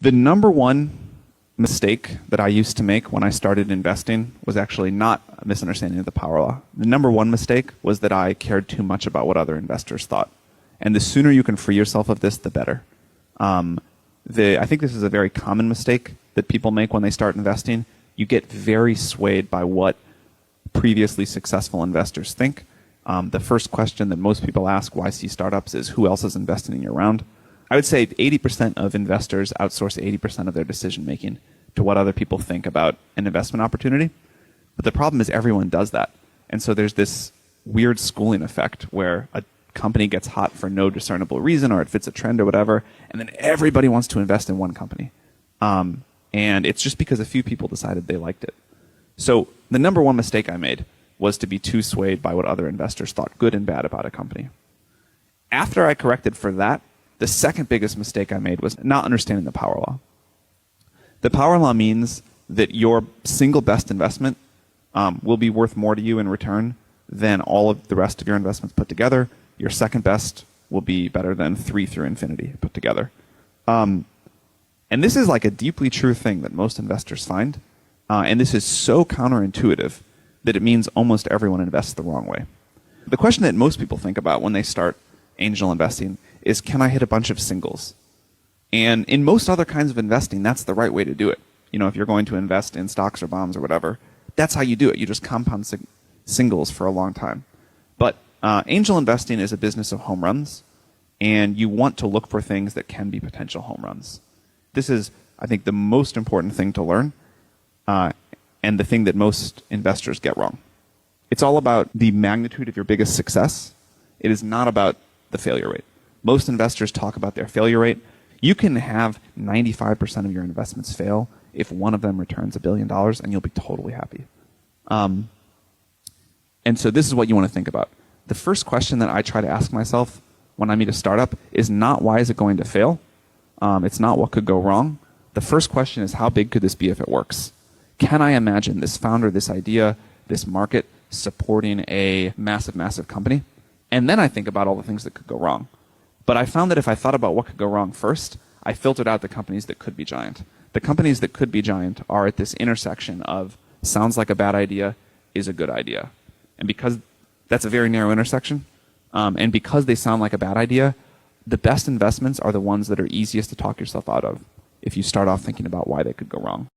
The number one mistake that I used to make when I started investing was actually not a misunderstanding of the power law. The number one mistake was that I cared too much about what other investors thought. And the sooner you can free yourself of this, the better. I think this is a very common mistake that people make when they start investing. You get very swayed by what previously successful investors think. The first question that most people ask YC startups is, who else is investing in your round? I would say 80% of investors outsource 80% of their decision making to what other people think about an investment opportunity. But the problem is everyone does that. And so there's this weird schooling effect where a company gets hot for no discernible reason, or it fits a trend or whatever, and then everybody wants to invest in one company. And it's just because a few people decided they liked it. So the number one mistake I made was to be too swayed by what other investors thought good and bad about a company. After I corrected for that, the second biggest mistake I made was not understanding the power law. The power law means that your single best investment will be worth more to you in return than all of the rest of your investments put together. Your second best will be better than 3 through infinity put together. And this is like a deeply true thing that most investors find. And this is so counterintuitive that it means almost everyone invests the wrong way. The question that most people think about when they start angel investing is, can I hit a bunch of singles? And in most other kinds of investing, that's the right way to do it. You know, if you're going to invest in stocks or bonds or whatever, that's how you do it. You just compound singles for a long time. But angel investing is a business of home runs, and you want to look for things that can be potential home runs. This is, I think, the most important thing to learn, and the thing that most investors get wrong. It's all about the magnitude of your biggest success. It is not about the failure rate. Most investors talk about their failure rate. You can have 95% of your investments fail if one of them returns $1 billion, and you'll be totally happy. And so this is what you want to think about. The first question that I try to ask myself when I meet a startup is not, why is it going to fail? It's not what could go wrong. The first question is, how big could this be if it works? Can I imagine this founder, this idea, this market supporting a massive, massive company? And then I think about all the things that could go wrong. But I found that if I thought about what could go wrong first, I filtered out the companies that could be giant. The companies that could be giant are at this intersection of sounds like a bad idea is a good idea. And because that's a very narrow intersection, and because they sound like a bad idea, the best investments are the ones that are easiest to talk yourself out of if you start off thinking about why they could go wrong.